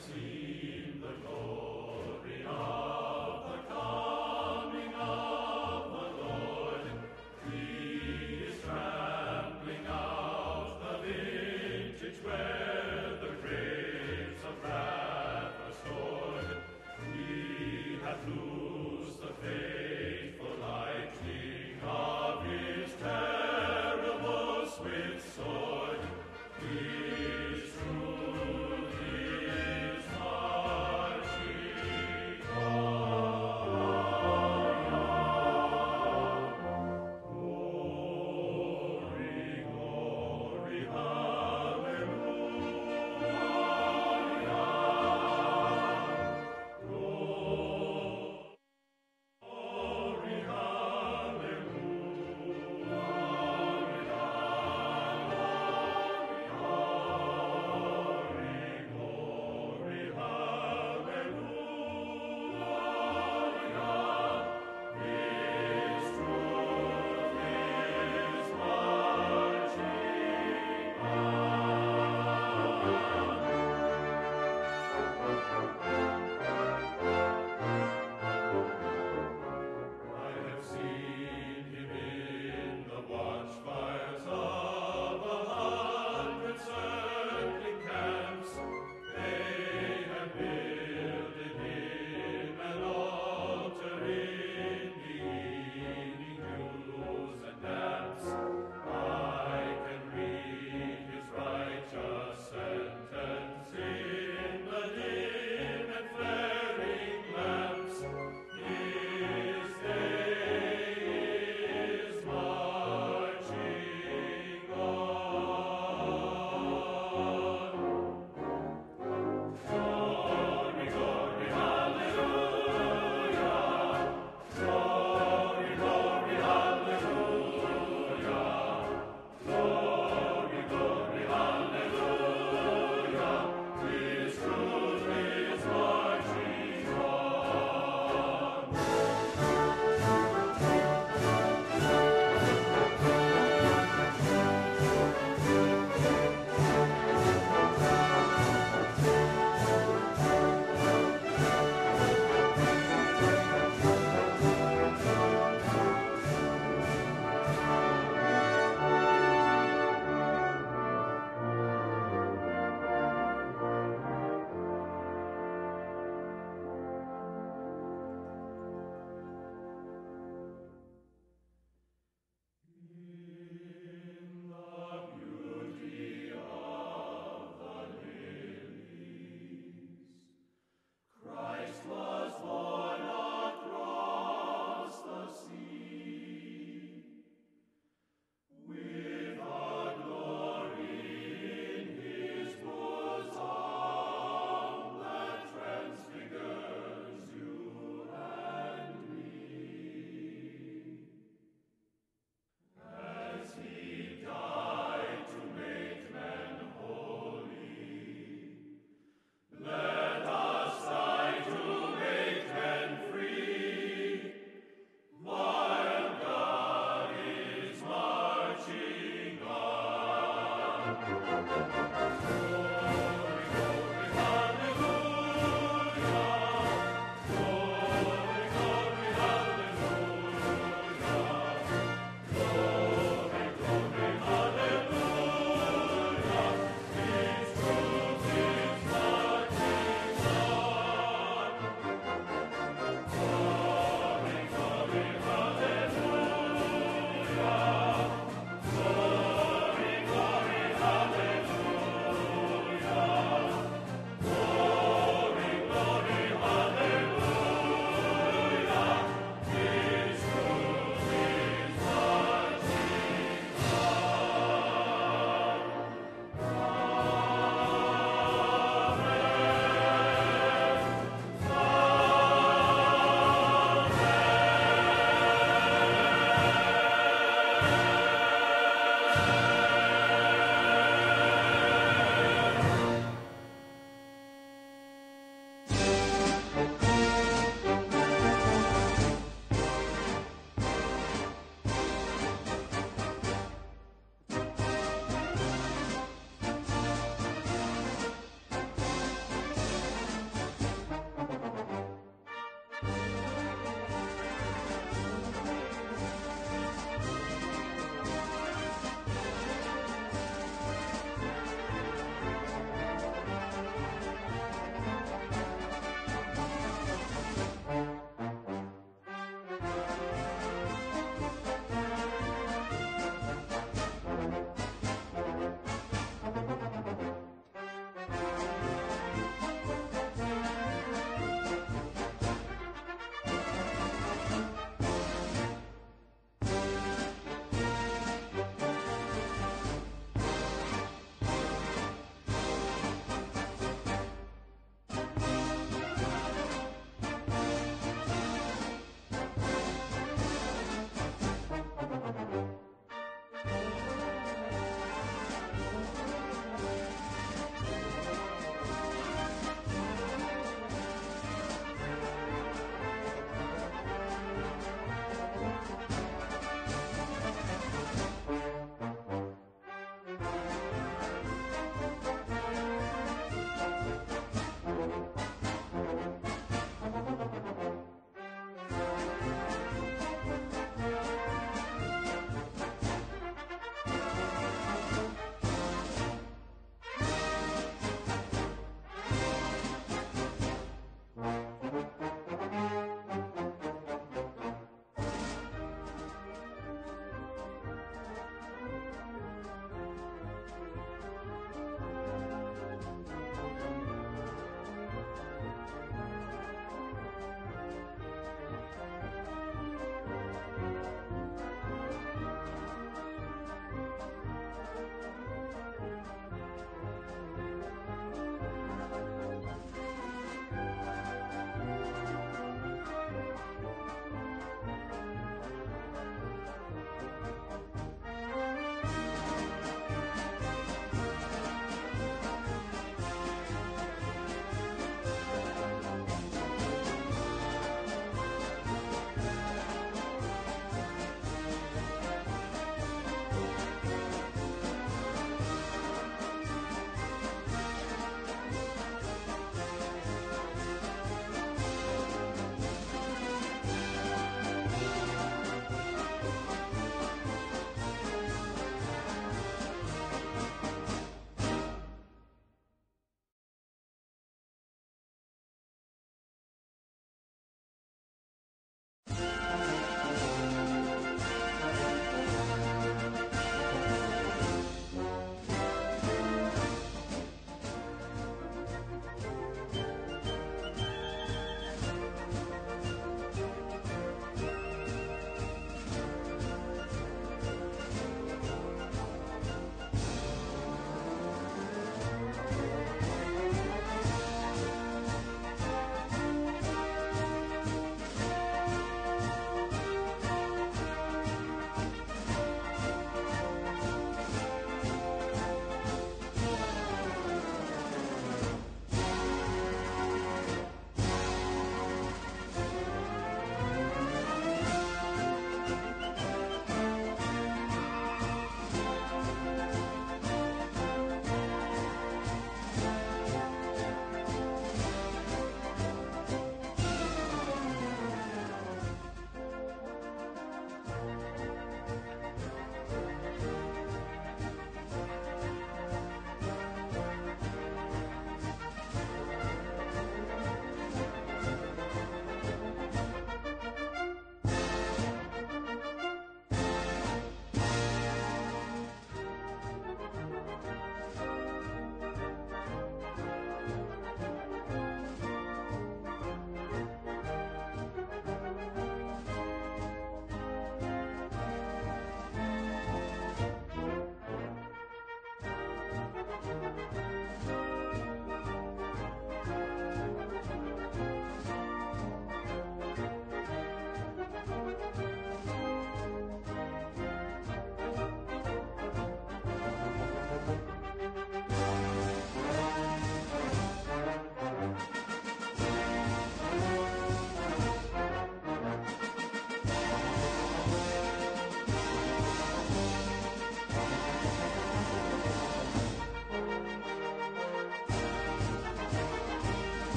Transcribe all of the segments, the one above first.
seen the glory of the coming of the Lord. He is trampling out the vintage where the grapes of wrath are stored. He hath loosed the fateful lightning of his terrible swift sword. His truth is mighty.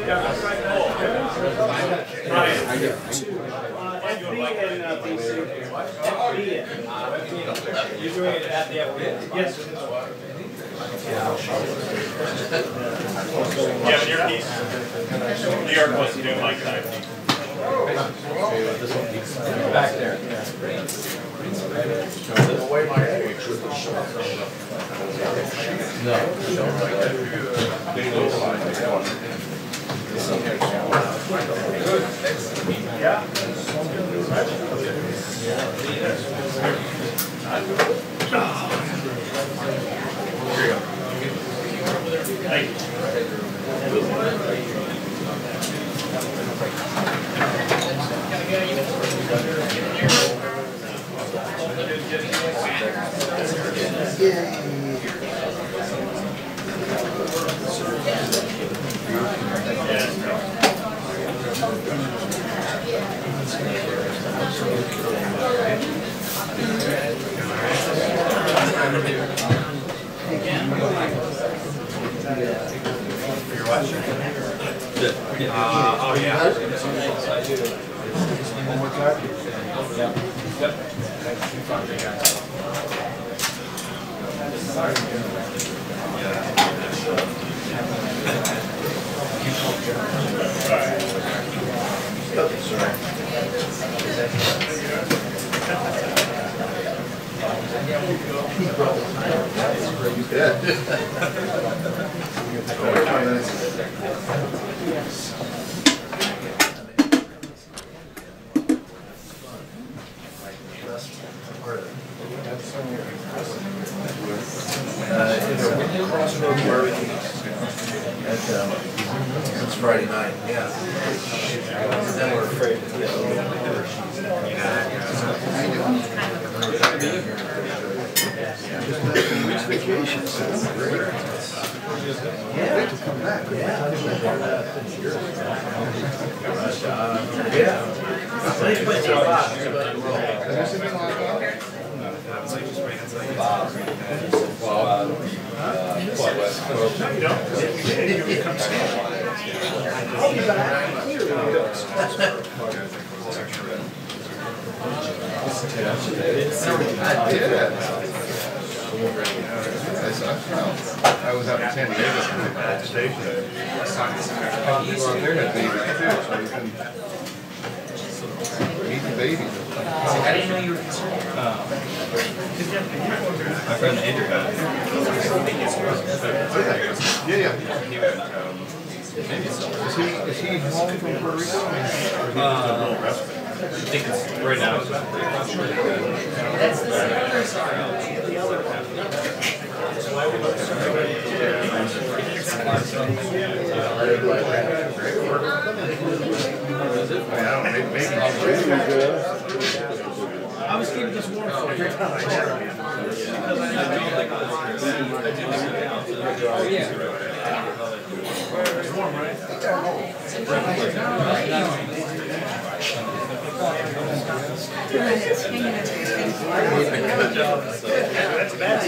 FB and BC. FB. You're doing it at the FB? Yes. Yeah, but your piece, New York wasn't doing like that. Back there. Yeah. Thank you. Oh yeah. One more time? Yep. It's Friday night, yeah. Then we're afraid to get Vacation, so great. Yeah, to come back. Yeah. I did it. I was out in San Diego. Well, they're a baby too, so you can meet the baby. I didn't know you were concerned. My friend Andrew got it. Yeah. Is he home from Puerto Rico? I think it's right now. That's the I was keeping this warm for every time I had it. Oh, yeah. It's warm, right? That's bad.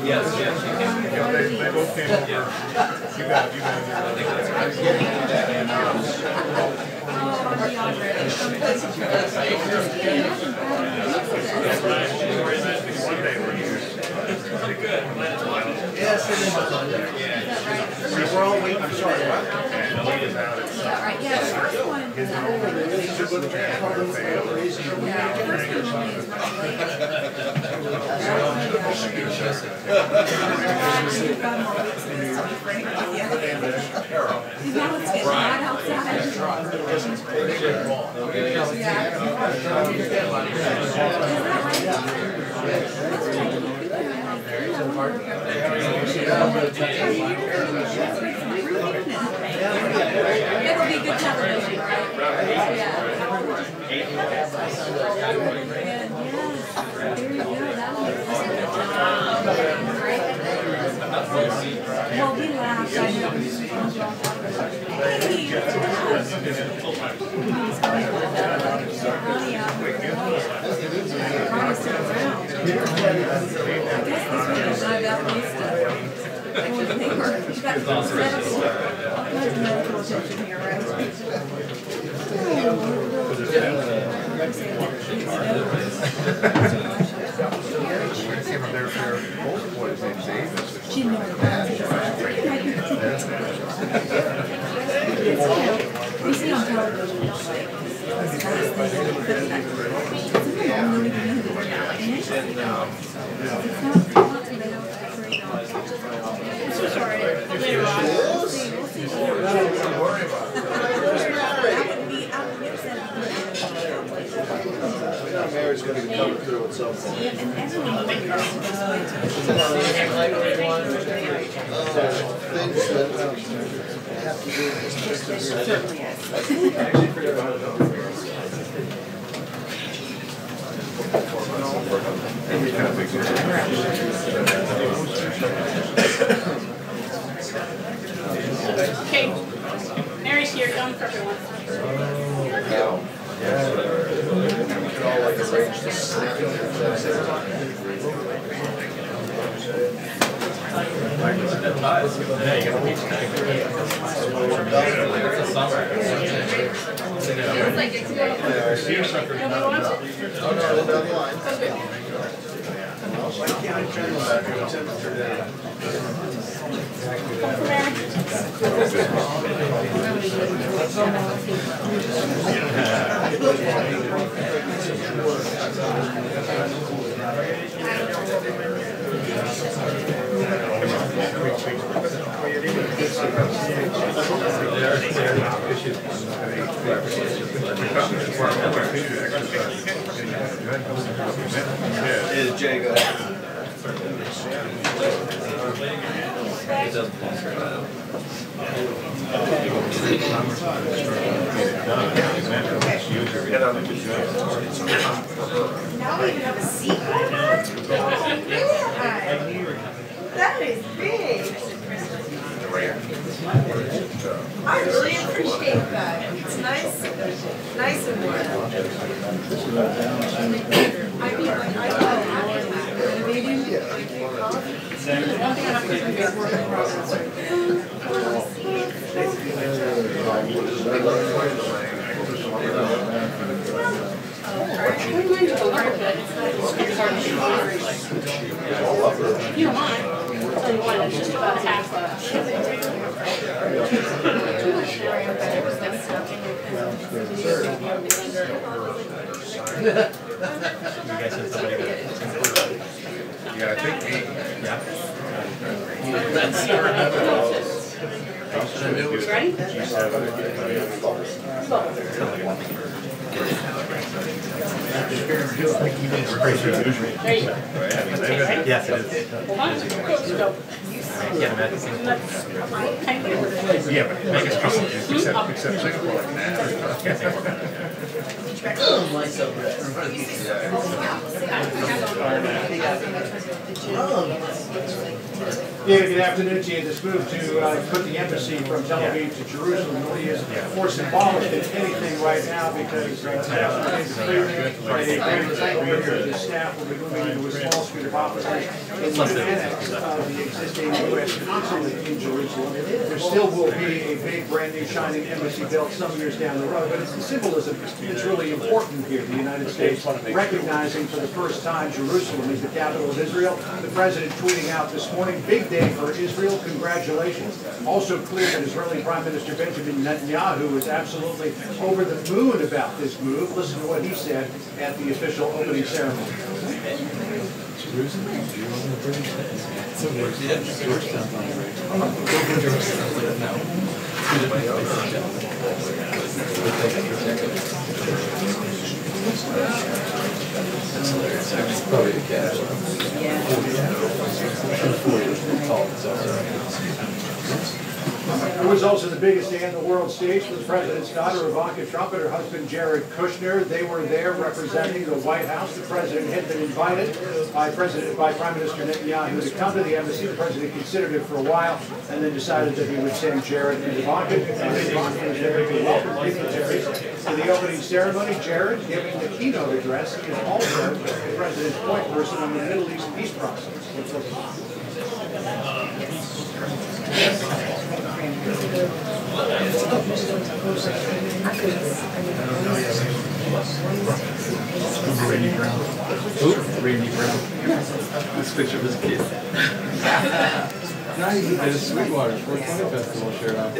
Yes, yes. They both came over. You got Yes, it is. We're all waiting. I'm sorry. It'll be good television, right? Yeah. There you go. Well, we laughed. I know. Hey, guess this week is not about Easter. Well, they were. You've got all kinds of medical attention here, right? She knew we see on television, like, I'm so sorry. Later on. We'll see. Mary's going to come through at some point. And everyone Things that have to do Okay, Mary's here, done for everyone. Is Jay go ahead? Now we even have a seat right now? That is big. I really appreciate that. It's nice and warm. If you don't mind, I'll tell you what, it's just about half You gotta take me. Yeah. Ready? There you go. Yes, it is. Hold on. Let's go. I can't imagine. Yeah, but make us trouble, except Singapore. Yeah, good afternoon to you. This move to put the embassy from Tel Aviv to Jerusalem really is more symbolic than anything right now because the staff will be moving into a small suite of offices in the annex of the existing U.S. consulate in Jerusalem. There still will be a big, brand new, shining embassy built some years down the road, but it's the symbolism that's really important here. The United States recognizing for the first time Jerusalem is the capital of Israel. The president tweeting out this morning, big day for Israel, congratulations. Also clear that Israeli Prime Minister Benjamin Netanyahu is absolutely over the moon about this move. Listen to what he said at the official opening ceremony. Probably the cash. It was also the biggest day on the world stage for the president's daughter, Ivanka Trump, and her husband, Jared Kushner. They were there representing the White House. The president had been invited by Prime Minister Netanyahu to come to the embassy. The president considered it for a while and then decided that he would send Jared and Ivanka. Ivanka was there to welcome dignitaries. For the opening ceremony, Jared, giving the keynote address, is also the President's point person on the Middle East peace process. Randy Brown. Who? Randy Brown. This picture of his kid. Now he did a Sweetwater 420 Festival shirt on.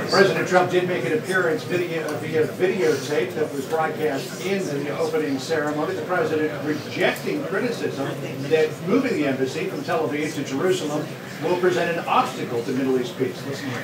President Trump did make an appearance via videotape that was broadcast in the opening ceremony. The president rejecting criticism that moving the embassy from Tel Aviv to Jerusalem will present an obstacle to Middle East peace. Listen here.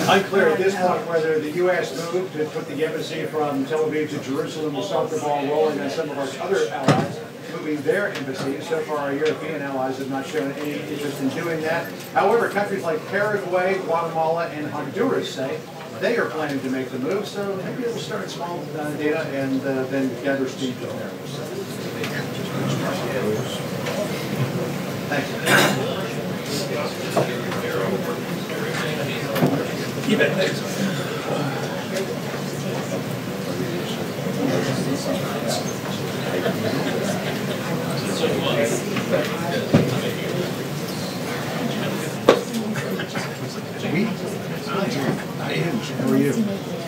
Unclear at this point whether the U.S. move to put the embassy from Tel Aviv to Jerusalem will start the ball rolling on some of our other allies moving their embassies. So far, our European allies have not shown any interest in doing that. However, countries like Paraguay, Guatemala, and Honduras say they are planning to make the move. So maybe we'll start small data and then gather speed from there. Thank you. You bet. Thanks. Hi, how are you?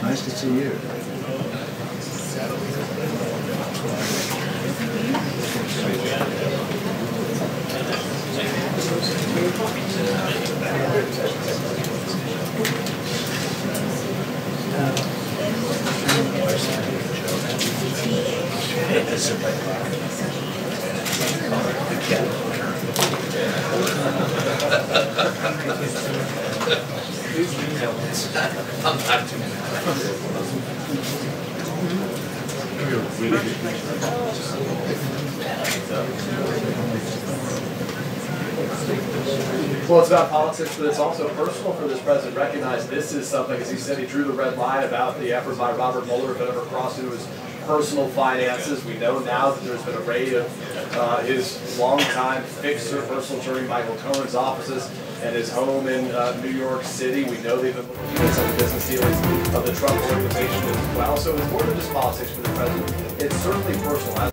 Nice to see you. I'm not too Well, it's about politics, but it's also personal for this president. Recognize this is something, as he said, he drew the red line about the effort by Robert Mueller if it ever crossed into his personal finances. We know now that there's been a raid of his longtime fixer, personal attorney Michael Cohen's offices and his home in New York City. We know they've been looking at some of the business dealings of the Trump organization as well. So it's more than just politics for the president. It's certainly personal.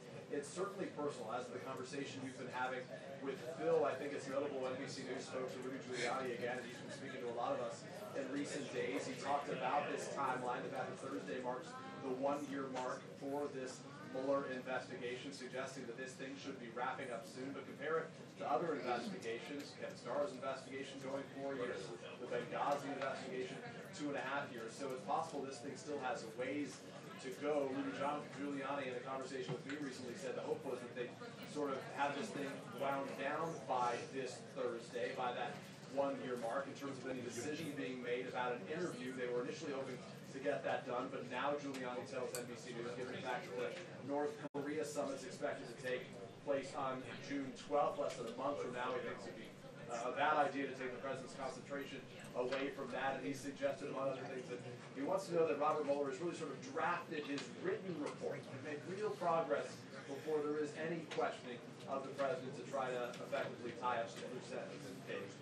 As the conversation we've been having with Phil, I think it's notable NBC News spoke to Rudy Giuliani again, and he's been speaking to a lot of us in recent days. He talked about this timeline, the fact that Thursday marks the one-year mark for this Mueller investigation, suggesting that this thing should be wrapping up soon. But compare it to other investigations. Ken Starr's investigation going 4 years, the Benghazi investigation 2.5 years. So it's possible this thing still has a ways to go. Rudy Giuliani, in a conversation with me recently, said the hope was that they sort of have this thing wound down by this Thursday, by that one-year mark, in terms of any decision being made about an interview. They were initially hoping to get that done, but now Giuliani tells NBC News, given the fact that the North Korea summit's expected to take place on June 12th, less than a month from now, he thinks it'd be a bad idea to take the president's concentration away from that, and he suggested, among other things, that he wants to know that Robert Mueller has really sort of drafted his written report to make real progress before there is any questioning of the president to try to effectively tie up some loose ends and case.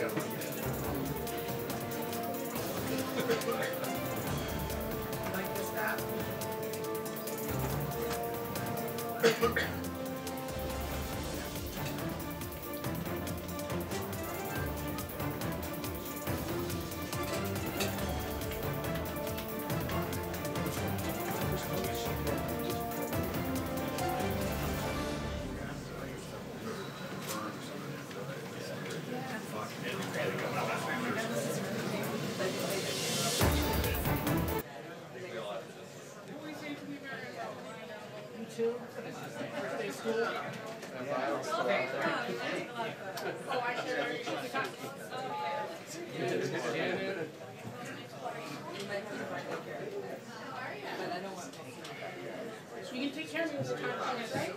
Like this app. You can take care of me with the time, right?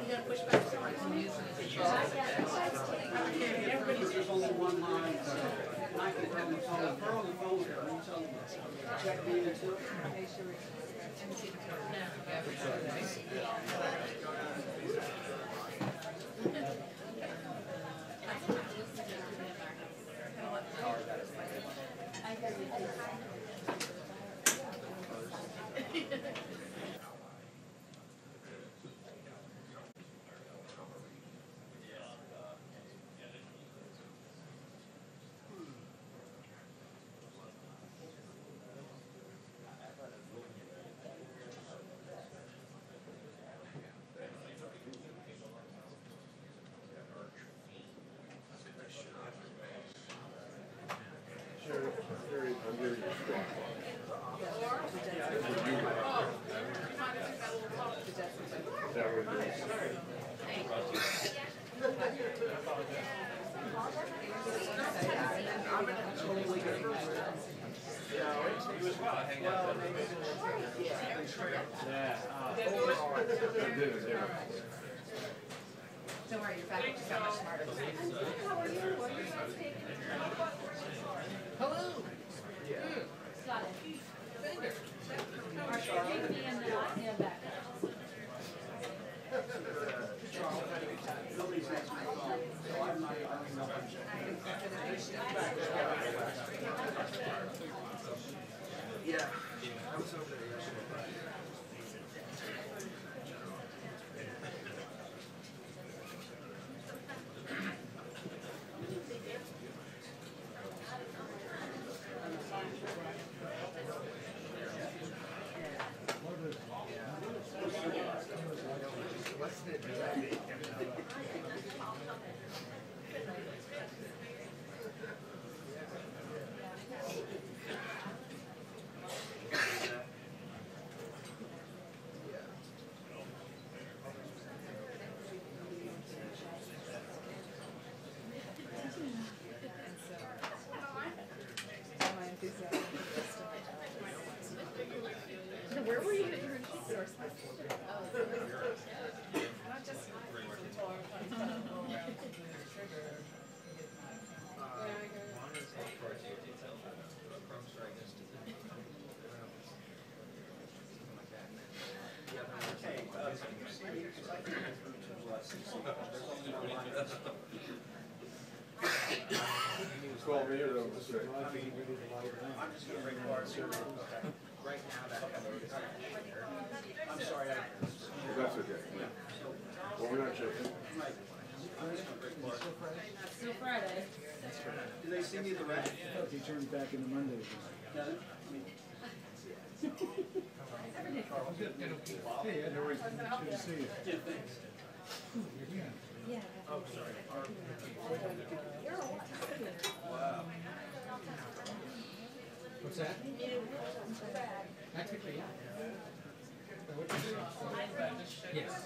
You gotta push back so much. There's only one line, and I can have them phone, they're on the phone with her, and tell them, check me into it. Don't worry, your faculty so much smarter than me. How are you? What are you guys taking? Hello. Got it. Take me and back. Nobody's answering the phone, so I'm not, yeah. I was over there yesterday. Where were you at your resource? Not just It's called me or no? I'm just gonna record right now that. I'm sorry, That's okay. Well, we're not joking. Still Friday. Do they send you the rest? He turns back into Monday again. Does it? Hey, no worries. Good to see you. Yeah, thanks. yeah. Oh, sorry. You're all Wow. What's that? Actually, yeah. Yes.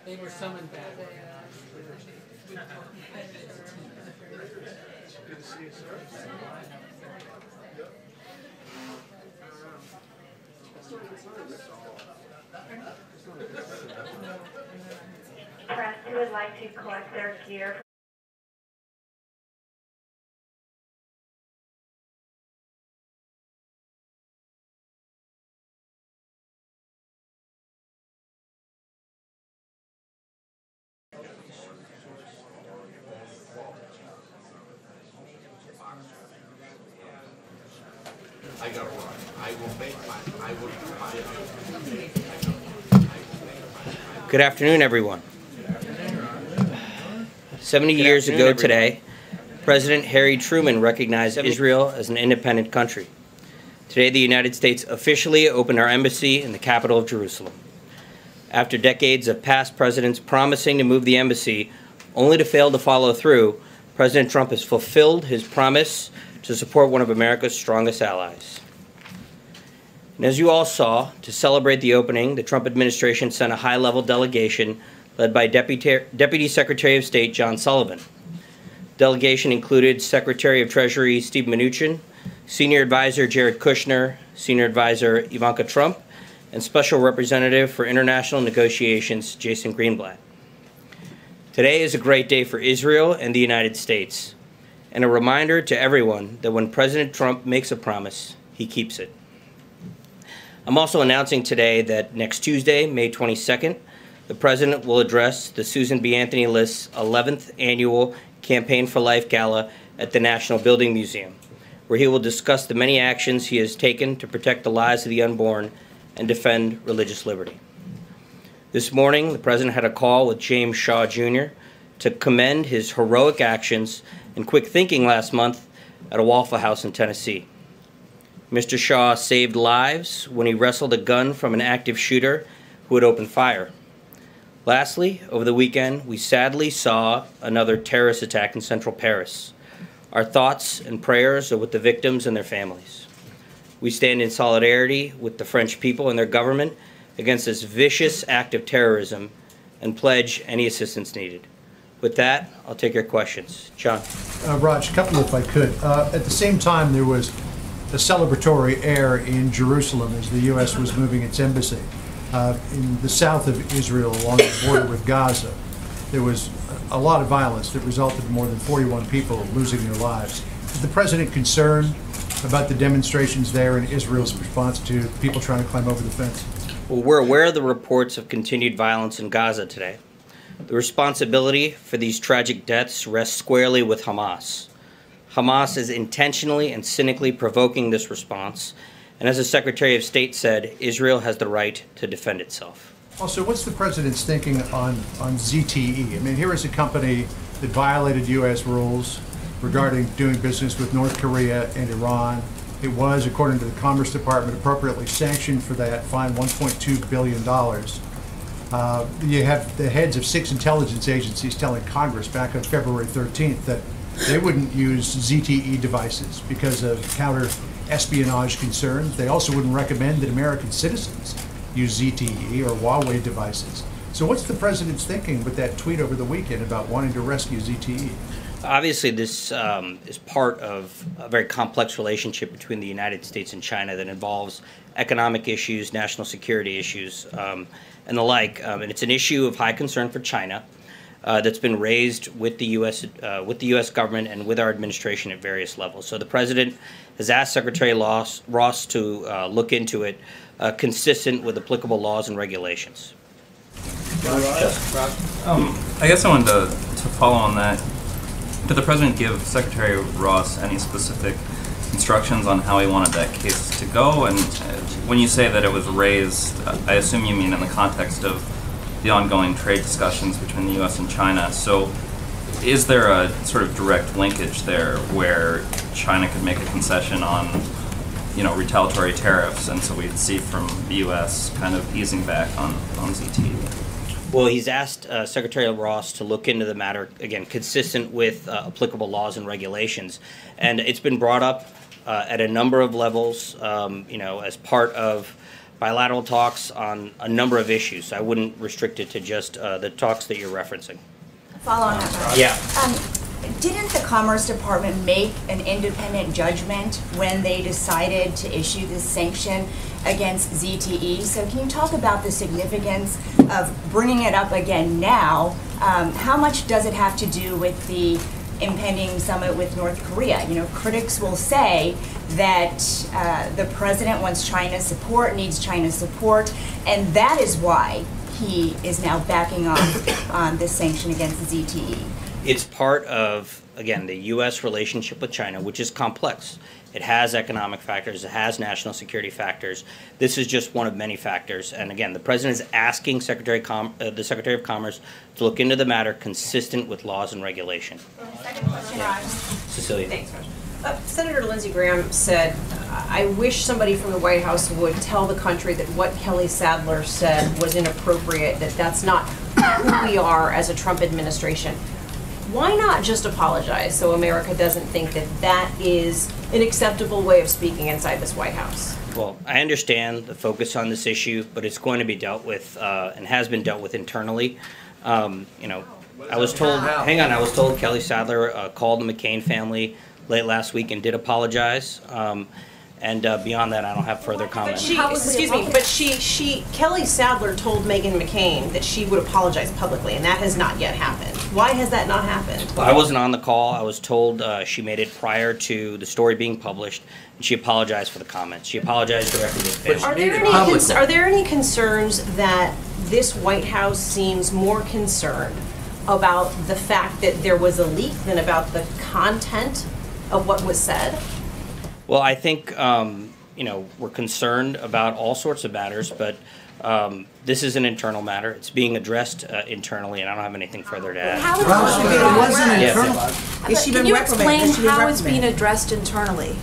They were summoned back. Good to see you, sir. Press who would like to collect their gear. I gotta run. I will make my, I will do my. Good afternoon, everyone. 70 years ago today, President Harry Truman recognized Israel as an independent country. Today, the United States officially opened our embassy in the capital of Jerusalem. After decades of past presidents promising to move the embassy, only to fail to follow through, President Trump has fulfilled his promise to support one of America's strongest allies. And as you all saw, to celebrate the opening, the Trump administration sent a high-level delegation led by Deputy Secretary of State John Sullivan. The delegation included Secretary of Treasury Steve Mnuchin, Senior Advisor Jared Kushner, Senior Advisor Ivanka Trump, and Special Representative for International Negotiations Jason Greenblatt. Today is a great day for Israel and the United States, and a reminder to everyone that when President Trump makes a promise, he keeps it. I'm also announcing today that next Tuesday, May 22nd, the President will address the Susan B. Anthony List's 11th Annual Campaign for Life Gala at the National Building Museum, where he will discuss the many actions he has taken to protect the lives of the unborn and defend religious liberty. This morning, the President had a call with James Shaw, Jr. to commend his heroic actions and quick thinking last month at a Waffle House in Tennessee. Mr. Shaw saved lives when he wrestled a gun from an active shooter who had opened fire. Lastly, over the weekend, we sadly saw another terrorist attack in central Paris. Our thoughts and prayers are with the victims and their families. We stand in solidarity with the French people and their government against this vicious act of terrorism and pledge any assistance needed. With that, I'll take your questions. John. Raj, a couple if I could. At the same time, there was a celebratory air in Jerusalem as the U.S. was moving its embassy. In the south of Israel, along the border with Gaza, there was a lot of violence that resulted in more than 41 people losing their lives. Is the president concerned about the demonstrations there and Israel's response to people trying to climb over the fence? Well, we're aware of the reports of continued violence in Gaza today. The responsibility for these tragic deaths rests squarely with Hamas. Hamas is intentionally and cynically provoking this response, and as the Secretary of State said, Israel has the right to defend itself. Also, what's the president's thinking on ZTE? I mean, here is a company that violated U.S. rules regarding doing business with North Korea and Iran. It was, according to the Commerce Department, appropriately sanctioned for that, fined $1.2 billion. You have the heads of 6 intelligence agencies telling Congress back on February 13th that they wouldn't use ZTE devices because of counter-espionage concerns. They also wouldn't recommend that American citizens use ZTE or Huawei devices. So what's the president's thinking with that tweet over the weekend about wanting to rescue ZTE? Obviously, this is part of a very complex relationship between the United States and China that involves economic issues, national security issues, and the like. And it's an issue of high concern for China that's been raised with the U.S. government and with our administration at various levels. So the president has asked Secretary Ross to look into it, consistent with applicable laws and regulations. I guess I wanted to follow on that. Did the president give Secretary Ross any specific instructions on how he wanted that case to go? And when you say that it was raised, I assume you mean in the context of the ongoing trade discussions between the U.S. and China. So is there a sort of direct linkage there where China could make a concession on, retaliatory tariffs, and so we'd see from the U.S. kind of easing back on ZTE? Well, he's asked Secretary Ross to look into the matter, again, consistent with applicable laws and regulations. And it's been brought up at a number of levels, as part of bilateral talks on a number of issues. I wouldn't restrict it to just the talks that you're referencing. Follow on that. Yeah. Didn't the Commerce Department make an independent judgment when they decided to issue this sanction against ZTE? So can you talk about the significance of bringing it up again now? How much does it have to do with the impending summit with North Korea? You know, critics will say that the president wants China's support, needs China's support, and that is why he is now backing off on this sanction against ZTE. It's part of, again, the U.S. relationship with China, which is complex. It has economic factors, it has national security factors. This is just one of many factors. And again, the president is asking the Secretary of Commerce to look into the matter consistent with laws and regulation. Second question, Raj. Cecilia. Thanks, Raj. Senator Lindsey Graham said, I wish somebody from the White House would tell the country that what Kelly Sadler said was inappropriate, that that's not who we are as a Trump administration. Why not just apologize so America doesn't think that that is an acceptable way of speaking inside this White House? Well, I understand the focus on this issue, but it's going to be dealt with and has been dealt with internally. You know, I was told, I was told Kelly Sadler called the McCain family late last week and did apologize. And beyond that, I don't have further comments. Kelly Sadler told Meghan McCain that she would apologize publicly, and that has not yet happened. Why has that not happened? Well, I wasn't on the call. I was told she made it prior to the story being published, and she apologized for the comments. She apologized directly to the family. Are there any concerns that this White House seems more concerned about the fact that there was a leak than about the content of what was said? Well, I think, you know, we're concerned about all sorts of matters, but this is an internal matter. It's being addressed internally, and I don't have anything further to add. It wasn't internal. Can you explain how it's being addressed internally?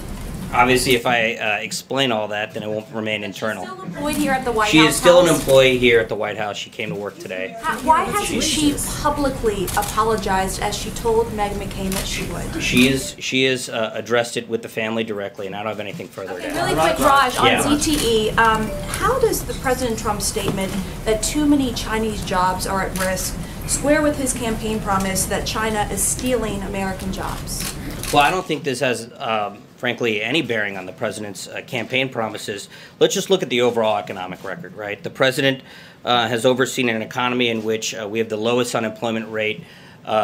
Obviously, if I explain all that, then it won't remain internal. Still employed here at the White House. She is still an employee here at the White House. She came to work today. Why hasn't she publicly apologized as she told Meghan McCain that she would? She has addressed it with the family directly, and I don't have anything further to add. Really quick, Raj, on ZTE, how does the President Trump's statement that too many Chinese jobs are at risk square with his campaign promise that China is stealing American jobs? Well, I don't think this has, frankly, any bearing on the president's campaign promises. Let's just look at the overall economic record, right? The president has overseen an economy in which we have the lowest unemployment rate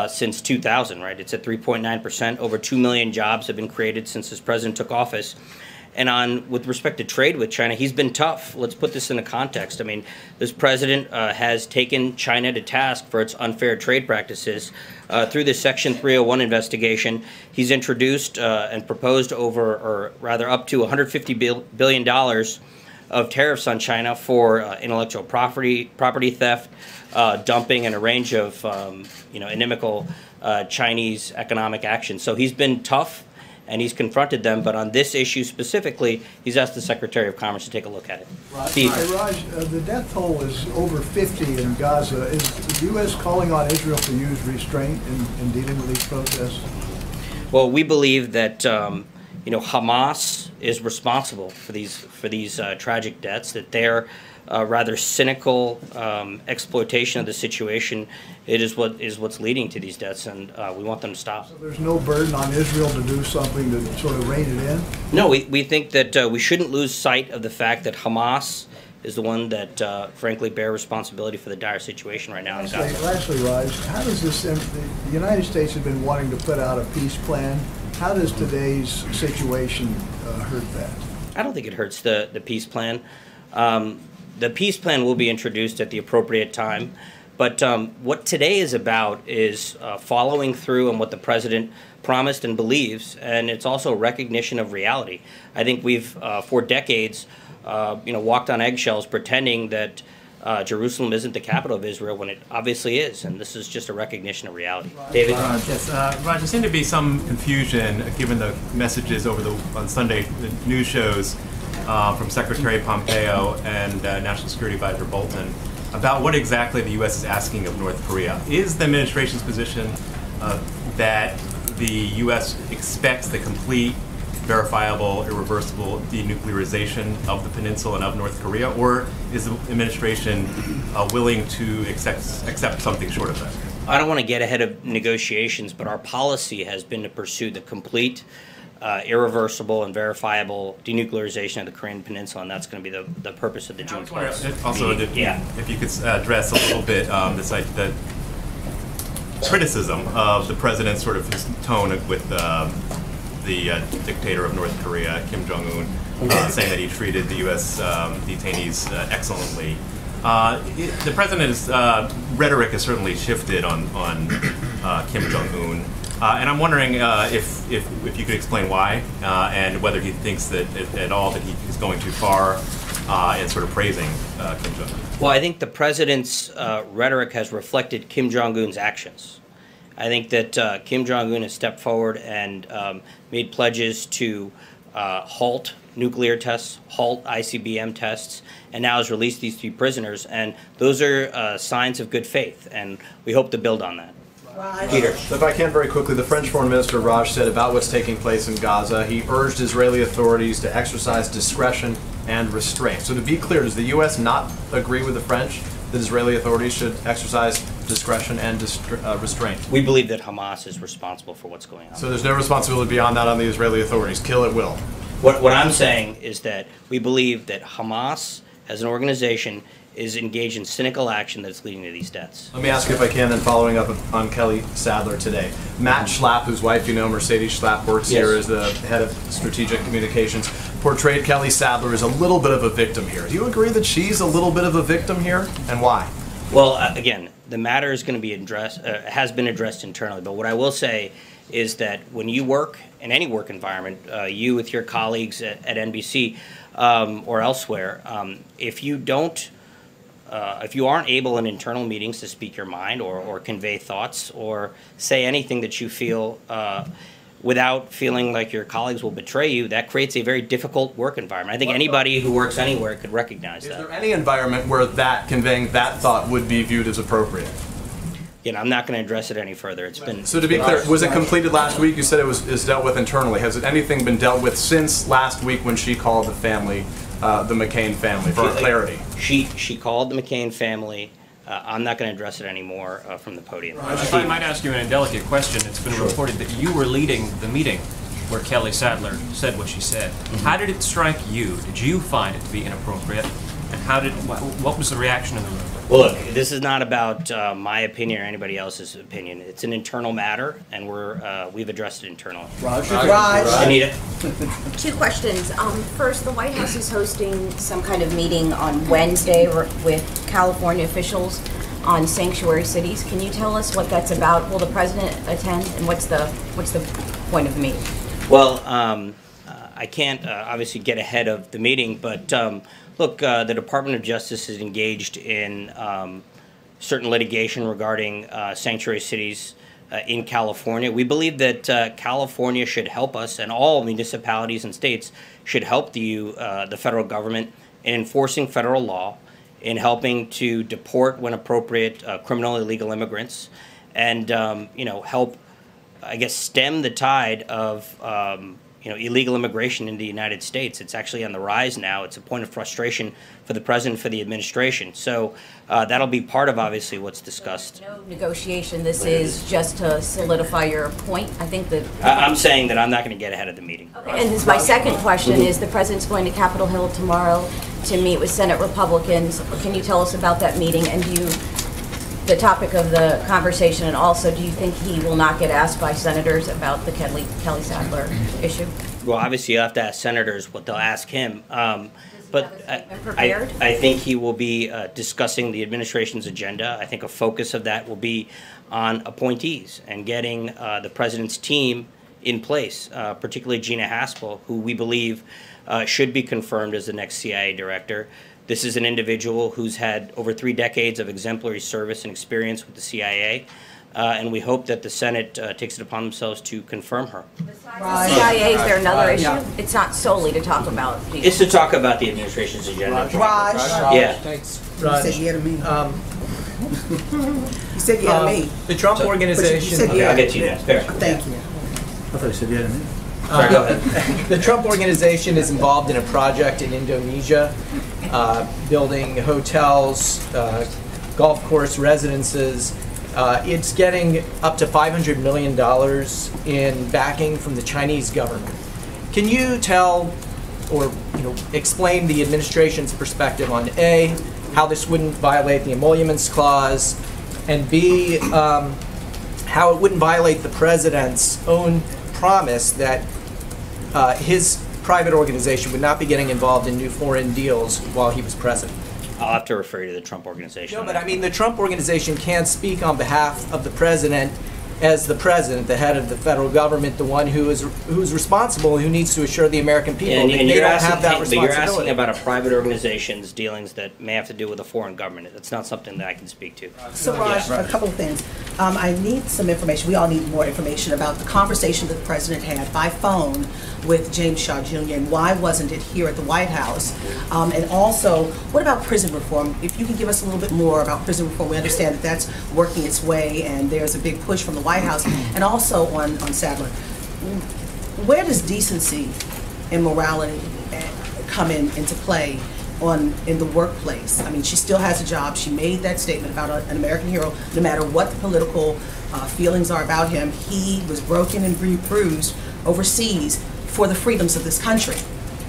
since 2000, right? It's at 3.9%. Over 2 million jobs have been created since this president took office. And with respect to trade with China, he's been tough. Let's put this into context. I mean, this president has taken China to task for its unfair trade practices. Through this Section 301 investigation, he's introduced and proposed up to $150 billion of tariffs on China for intellectual property theft, dumping, and a range of inimical Chinese economic action. So he's been tough, and he's confronted them, but on this issue specifically, he's asked the Secretary of Commerce to take a look at it. Steve. Raj, the death toll is over 50 in Gaza. Is the U.S. calling on Israel to use restraint in dealing with these protests? Well, we believe that Hamas is responsible for these tragic deaths. That their rather cynical exploitation of the situation is what's leading to these deaths, and we want them to stop. So there's no burden on Israel to do something to sort of rein it in? No, we think that we shouldn't lose sight of the fact that Hamas is the one that, frankly, bear responsibility for the dire situation right now in Gaza. Lastly, Raj, how does this? The United States has been wanting to put out a peace plan. How does today's situation hurt that? I don't think it hurts the peace plan. The peace plan will be introduced at the appropriate time. But what today is about is following through on what the president promised and believes, and it's also a recognition of reality. I think we've, for decades, walked on eggshells pretending that Jerusalem isn't the capital of Israel when it obviously is, and this is just a recognition of reality. David? Yes, Raj, there seemed to be some confusion given the messages on Sunday, the news shows from Secretary Pompeo and National Security Advisor Bolton about what exactly the U.S. is asking of North Korea. Is the administration's position that the U.S. expects the complete verifiable, irreversible denuclearization of the peninsula and of North Korea, or is the administration willing to accept something short of that? I don't want to get ahead of negotiations, but our policy has been to pursue the complete, irreversible, and verifiable denuclearization of the Korean Peninsula, and that's going to be the purpose of the June 12th. Also, if you could address a little bit the criticism of the president's sort of his tone with the dictator of North Korea, Kim Jong-un, saying that he treated the U.S. detainees excellently. The president's rhetoric has certainly shifted on Kim Jong-un, and I'm wondering if you could explain why, and whether he thinks that at all that he's going too far in sort of praising Kim Jong-un. Well, I think the president's rhetoric has reflected Kim Jong-un's actions. I think that Kim Jong-un has stepped forward and made pledges to halt nuclear tests, halt ICBM tests, and now has released these 3 prisoners. And those are signs of good faith, and we hope to build on that. Peter. If I can very quickly, the French Foreign Minister Raj said about what's taking place in Gaza, he urged Israeli authorities to exercise discretion and restraint. So to be clear, does the U.S. not agree with the French that Israeli authorities should exercise discretion and restraint? We believe that Hamas is responsible for what's going on. So there's no responsibility beyond that on the Israeli authorities. Kill at will. What I'm saying is that we believe that Hamas, as an organization, is engaged in cynical action that's leading to these deaths. Let me ask you if I can, then following up on Kelly Sadler today. Matt Schlapp, whose wife you know, Mercedes Schlapp, works here as the head of strategic communications, portrayed Kelly Sadler as a little bit of a victim here. Do you agree that she's a little bit of a victim here, and why? Well, again, the matter is going to be addressed, has been addressed internally, but what I will say is that when you work in any work environment, you with your colleagues at NBC or elsewhere, if you aren't able in internal meetings to speak your mind or convey thoughts or say anything that you feel without feeling like your colleagues will betray you, that creates a very difficult work environment. I think anybody who works anywhere could recognize that. Is there any environment where conveying that thought would be viewed as appropriate? Again, I'm not going to address it any further. It's been... So to be clear, was it completed last week? You said it was dealt with internally. Has anything been dealt with since last week when she called the family, the McCain family, for clarity? She called the McCain family. I'm not going to address it anymore from the podium. If I might ask you an indelicate question, it's been reported that you were leading the meeting where Kelly Sadler said what she said. How did it strike you? Did you find it to be inappropriate? And what was the reaction in the room? Well, look, this is not about my opinion or anybody else's opinion. It's an internal matter, and we've addressed it internally. Raj. Anita. 2 questions. First, the White House is hosting some kind of meeting on Wednesday with California officials on sanctuary cities. Can you tell us what that's about? Will the president attend, and what's the point of the meeting? Well, I can't obviously get ahead of the meeting, but look, the Department of Justice is engaged in certain litigation regarding sanctuary cities in California. We believe that California should help us, and all municipalities and states should help the federal government in enforcing federal law, in helping to deport, when appropriate, criminal illegal immigrants, and help, I guess, stem the tide of illegal immigration into the United States. It's actually on the rise now. It's a point of frustration for the president, for the administration. So that'll be part of, obviously, what's discussed. No negotiation. This is just to solidify your point. I think that... I'm saying that I'm not going to get ahead of the meeting. Okay. And this, my second question is, the president's going to Capitol Hill tomorrow to meet with Senate Republicans. Can you tell us about that meeting? And the topic of the conversation, and also, do you think he will not get asked by senators about the Kelly Sadler issue? Well, obviously, you have to ask senators what they'll ask him. But I think he will be discussing the administration's agenda. I think a focus of that will be on appointees and getting the president's team in place, particularly Gina Haspel, who we believe should be confirmed as the next CIA director. This is an individual who's had over 3 decades of exemplary service and experience with the CIA, and we hope that the Senate takes it upon themselves to confirm her. Besides the CIA, is there another issue? Yeah. It's not solely to talk about the... It's to talk about the administration's agenda. Raj. Yeah. Thanks. Raj. You said yeah to me. You said yeah to me. The Trump organization... You said yeah. I'll get to you next. Thank you. I thought you said yeah to me. Sorry, go ahead. The Trump Organization is involved in a project in Indonesia, building hotels, golf course residences. It's getting up to $500 million in backing from the Chinese government. Can you tell or explain the administration's perspective on A, how this wouldn't violate the Emoluments Clause, and B, how it wouldn't violate the president's own promise that his private organization would not be getting involved in new foreign deals while he was president? I'll have to refer you to the Trump Organization. No, but I mean, the Trump Organization can't speak on behalf of the president as the president, the head of the federal government, the one who's responsible, who needs to assure the American people And that they you're don't asking, have that but responsibility. you're asking about a private organization's dealings that may have to do with a foreign government. That's not something that I can speak to. So Raj, a couple of things. I need some information. We all need more information about the conversation that the president had by phone with James Shaw Jr. and why wasn't it here at the White House? And also, what about prison reform? If you can give us a little bit more about prison reform, we understand that that's working its way and there's a big push from the White House. And also on Sadler, where does decency and morality come into play in the workplace? I mean, she still has a job. She made that statement about an American hero. No matter what the political feelings are about him, he was broken and bruised overseas for the freedoms of this country.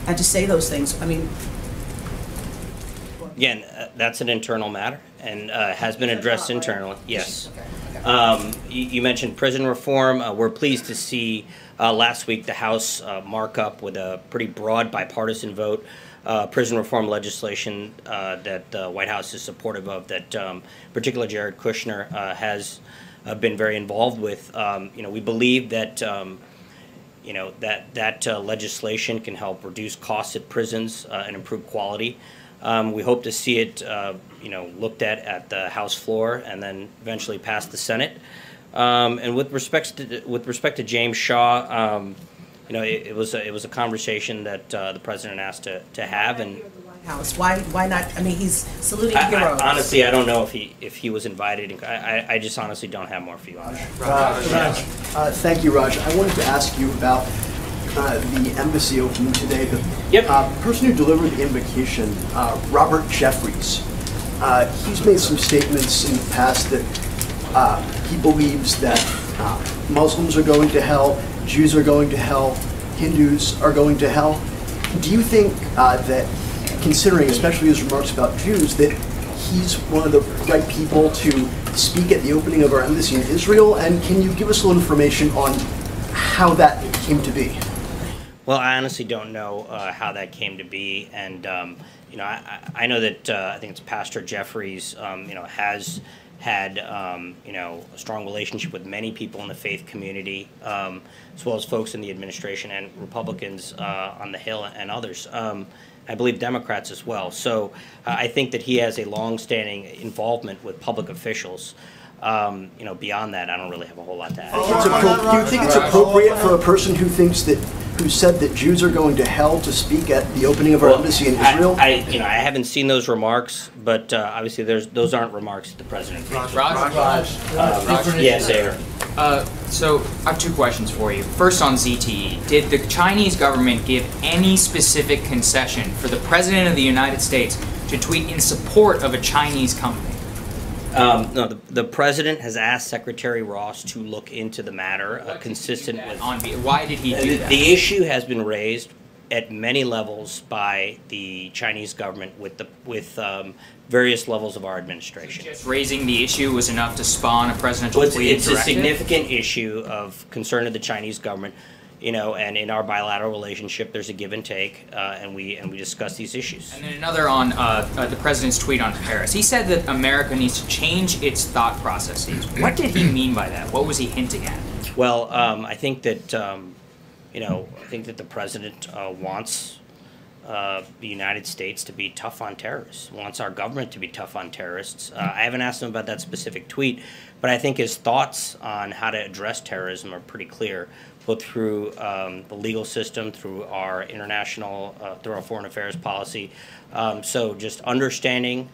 And to say those things, I mean... Again, that's an internal matter and has been addressed internally. Yes. You mentioned prison reform. We're pleased to see last week the House mark up with a pretty broad bipartisan vote prison reform legislation that the White House is supportive of, that particularly Jared Kushner has been very involved with. We believe that that legislation can help reduce costs at prisons and improve quality. We hope to see it, looked at the House floor and then eventually pass the Senate. And with respect to James Shaw, it was a conversation that the president asked to have. And House, why not? I mean, he's saluting heroes. Honestly, I don't know if he was invited. I just honestly don't have more for you on that. Raj, thank you, Raj. I wanted to ask you about the embassy opening today. The person who delivered the invocation, Robert Jeffries, he's made some statements in the past that he believes that Muslims are going to hell, Jews are going to hell, Hindus are going to hell. Do you think that, considering especially his remarks about Jews, that he's one of the right people to speak at the opening of our embassy in Israel? And can you give us a little information on how that came to be? Well, I honestly don't know how that came to be, and I know that I think it's Pastor Jeffries, has had a strong relationship with many people in the faith community, as well as folks in the administration and Republicans on the Hill and others. I believe Democrats as well. So I think that he has a long-standing involvement with public officials. Beyond that, I don't really have a whole lot to add. Do you think it's appropriate for a person who said that Jews are going to hell to speak at the opening of our embassy in Israel? I haven't seen those remarks, but obviously those aren't remarks that the president makes. Yes, Aaron. So I have two questions for you. First, on ZTE, did the Chinese government give any specific concession for the President of the United States to tweet in support of a Chinese company? No, the president has asked Secretary Ross to look into the matter, consistent with... Why did he do that? The issue has been raised at many levels by the Chinese government with various levels of our administration. Just raising the issue was enough to spawn a presidential tweet? It's a significant issue of concern to the Chinese government. And in our bilateral relationship, there's a give and take, and we discuss these issues. And then another on the president's tweet on Paris. He said that America needs to change its thought processes. What did he mean by that? What was he hinting at? Well, I think that the president wants the United States to be tough on terrorists. Wants our government to be tough on terrorists. I haven't asked him about that specific tweet, but I think his thoughts on how to address terrorism are pretty clear, both through the legal system, through our international, through our foreign affairs policy. So just understanding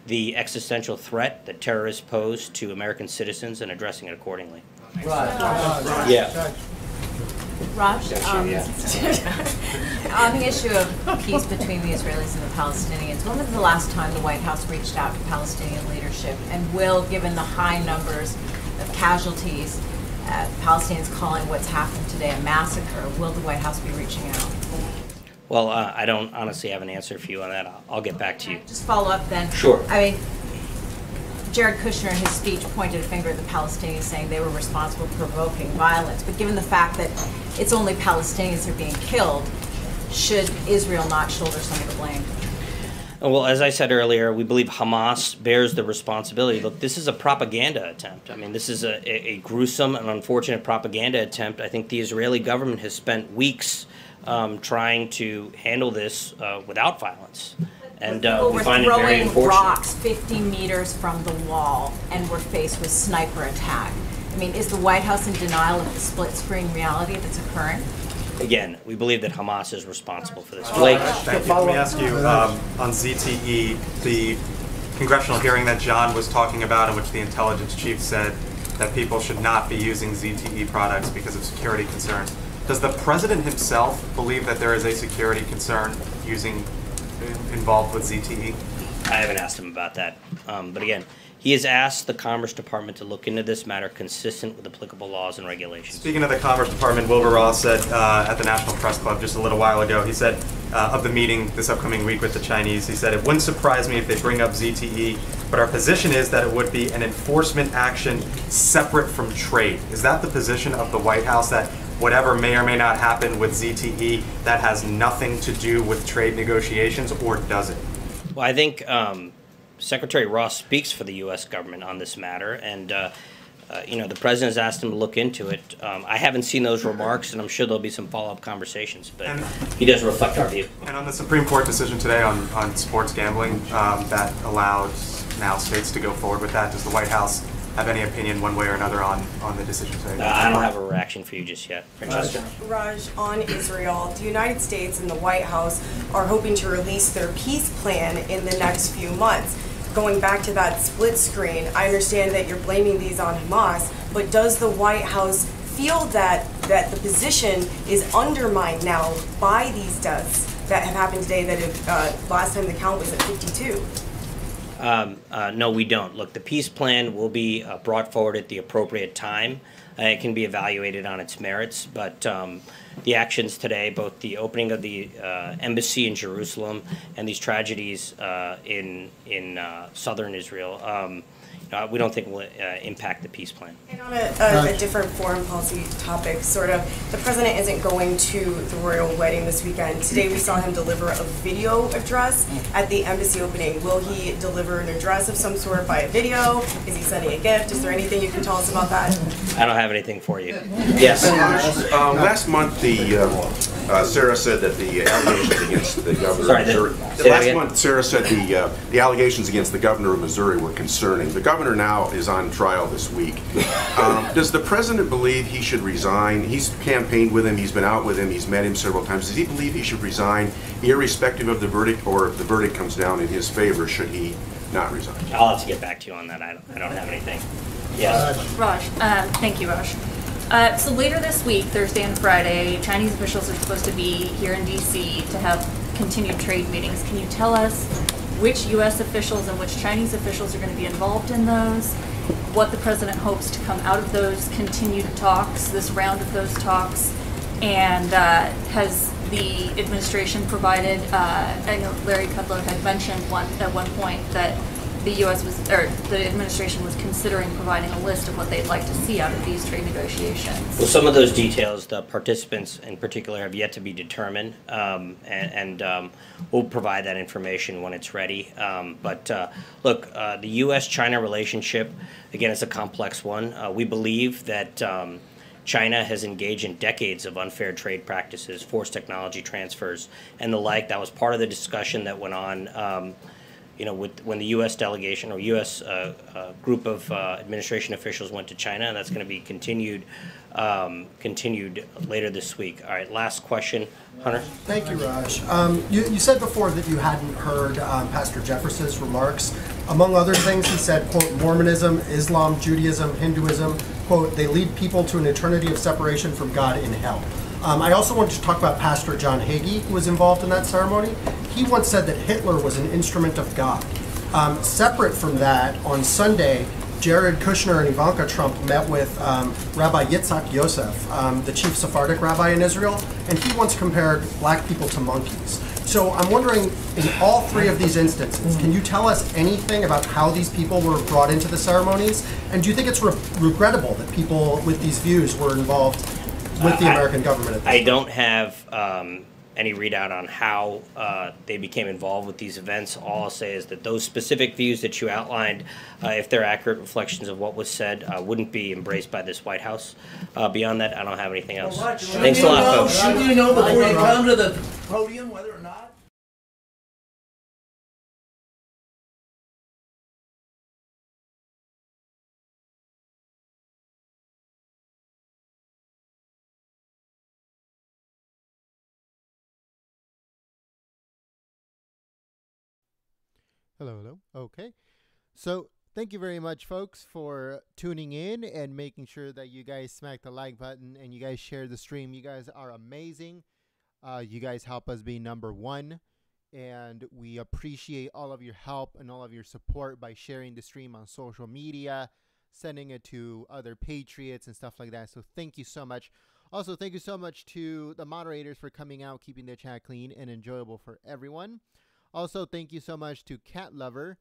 the existential threat that terrorists pose to American citizens and addressing it accordingly. Right. Yeah. Raj, on the issue of peace between the Israelis and the Palestinians, when was the last time the White House reached out to Palestinian leadership? And will, given the high numbers of casualties, Palestinians calling what's happened today a massacre, will the White House be reaching out? Well, I don't honestly have an answer for you on that. I'll get back to you. Just follow up then. Sure. I mean, Jared Kushner in his speech pointed a finger at the Palestinians, saying they were responsible for provoking violence. But given the fact that it's only Palestinians that are being killed, should Israel not shoulder some of the blame? Well, as I said earlier, we believe Hamas bears the responsibility. Look, this is a propaganda attempt. I mean, this is a gruesome and unfortunate propaganda attempt. I think the Israeli government has spent weeks trying to handle this without violence. And we find it very unfortunate. Throwing rocks 50 meters from the wall, and we're faced with sniper attack. I mean, is the White House in denial of the split-screen reality that's occurring? Again, we believe that Hamas is responsible for this. Blake? Thank you. Let me ask you, on ZTE, the congressional hearing that John was talking about, in which the intelligence chief said that people should not be using ZTE products because of security concerns. Does the president himself believe that there is a security concern involved with ZTE? I haven't asked him about that. But again, he has asked the Commerce Department to look into this matter consistent with applicable laws and regulations. Speaking of the Commerce Department, Wilbur Ross said at the National Press Club just a little while ago, he said of the meeting this upcoming week with the Chinese, he said, "It wouldn't surprise me if they bring up ZTE, but our position is that it would be an enforcement action separate from trade." Is that the position of the White House, that whatever may or may not happen with ZTE, that has nothing to do with trade negotiations, or does it? Well, I think Secretary Ross speaks for the U.S. government on this matter, and the president has asked him to look into it. I haven't seen those remarks, and I'm sure there'll be some follow-up conversations, but he does reflect our view. And on the Supreme Court decision today on sports gambling that allowed now states to go forward with that, does the White House have any opinion one way or another on the decision today? I don't have a reaction for you just yet. Raj, on Israel, the United States and the White House are hoping to release their peace plan in the next few months. Going back to that split screen, I understand that you're blaming these on Hamas, but does the White House feel that the position is undermined now by these deaths that have happened today, that have, last time the count was at 52? No, we don't. Look, the peace plan will be brought forward at the appropriate time. It can be evaluated on its merits, but the actions today, both the opening of the embassy in Jerusalem and these tragedies in southern Israel, we don't think will impact the peace plan. And on a different foreign policy topic, sort of, the president isn't going to the royal wedding this weekend. Today we saw him deliver a video address at the embassy opening. Will he deliver an address of some sort by a video? Is he sending a gift? Is there anything you can tell us about that? I don't have anything for you. Yes. Last month, Sarah said that the allegations against the governor of Missouri. Last month, Sarah said the allegations against the governor of Missouri were concerning. The governor now is on trial this week. Does the president believe he should resign? He's campaigned with him. He's been out with him. He's met him several times. Does he believe he should resign, irrespective of the verdict, or if the verdict comes down in his favor, should he not resign? I'll have to get back to you on that. I don't have anything. Yes. Raj, thank you, Raj. So later this week, Thursday and Friday, Chinese officials are supposed to be here in D.C. to have continued trade meetings. Can you tell us which U.S. officials and which Chinese officials are going to be involved in those, what the president hopes to come out of those continued talks, this round of those talks, and has the administration provided, I know Larry Kudlow had mentioned at one point that the U.S. was, or the administration was considering providing a list of what they'd like to see out of these trade negotiations. Well, some of those details, the participants in particular, have yet to be determined, and we'll provide that information when it's ready. But look, the U.S.-China relationship, again, is a complex one. We believe that China has engaged in decades of unfair trade practices, forced technology transfers, and the like. That was part of the discussion that went on when the U.S. delegation or U.S. Group of administration officials went to China, and that's going to be continued later this week. All right, last question, Hunter. Thank you, Raj. You said before that you hadn't heard Pastor Jefferson's remarks. Among other things, he said, quote, Mormonism, Islam, Judaism, Hinduism, quote, they lead people to an eternity of separation from God in hell. I also wanted to talk about Pastor John Hagee, who was involved in that ceremony. He once said that Hitler was an instrument of God. Separate from that, on Sunday, Jared Kushner and Ivanka Trump met with Rabbi Yitzhak Yosef, the chief Sephardic rabbi in Israel, and he once compared black people to monkeys. So I'm wondering, in all three of these instances, can you tell us anything about how these people were brought into the ceremonies? And do you think it's regrettable that people with these views were involved with the American government at this I don't have any readout on how they became involved with these events. All I'll say is that those specific views that you outlined, if they're accurate reflections of what was said, wouldn't be embraced by this White House. Beyond that, I don't have anything else. Thanks a lot, folks. Shouldn't you know before you come to the podium whether or not? Hello, hello. Okay. So thank you very much, folks, for tuning in and making sure that you guys smack the like button and you guys share the stream. You guys are amazing. You guys help us be #1. And we appreciate all of your help and all of your support by sharing the stream on social media, sending it to other patriots and stuff like that. So thank you so much. Also, thank you so much to the moderators for coming out, keeping the chat clean and enjoyable for everyone. Also, thank you so much to Cat Lover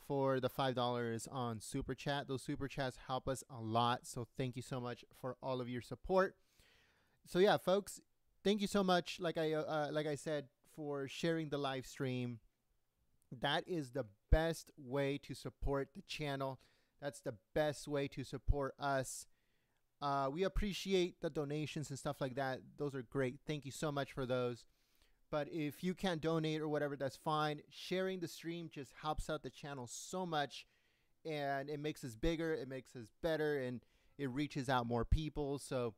for the $5 on Super Chat. Those Super Chats help us a lot, so thank you so much for all of your support. So yeah, folks, thank you so much, like I said, for sharing the live stream. That is the best way to support the channel. That's the best way to support us. We appreciate the donations and stuff like that. Those are great. Thank you so much for those. But if you can't donate or whatever, that's fine. Sharing the stream just helps out the channel so much, and it makes us bigger, it makes us better, and it reaches out more people. So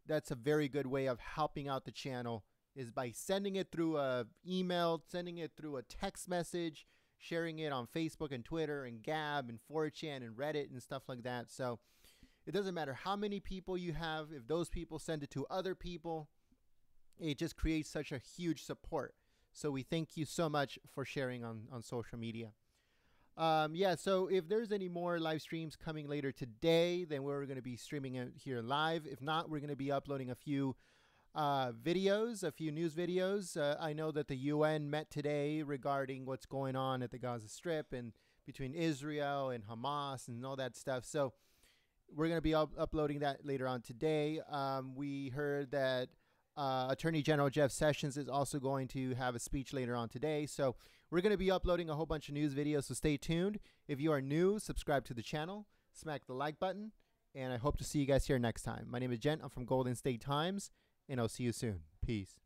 that's a very good way of helping out the channel, is by sending it through a email, sending it through a text message, sharing it on Facebook and Twitter and Gab and 4chan and Reddit and stuff like that. So it doesn't matter how many people you have. If those people send it to other people, it just creates such a huge support. So we thank you so much for sharing on social media. Yeah, so if there's any more live streams coming later today, then we're going to be streaming it here live. If not, we're going to be uploading a few videos, a few news videos. I know that the UN met today regarding what's going on at the Gaza Strip and between Israel and Hamas and all that stuff. So we're going to be uploading that later on today. We heard that Attorney General Jeff Sessions is also going to have a speech later on today. So we're going to be uploading a whole bunch of news videos, so stay tuned. If you are new, subscribe to the channel, smack the like button, and I hope to see you guys here next time. My name is Jen. I'm from Golden State Times, and I'll see you soon. Peace.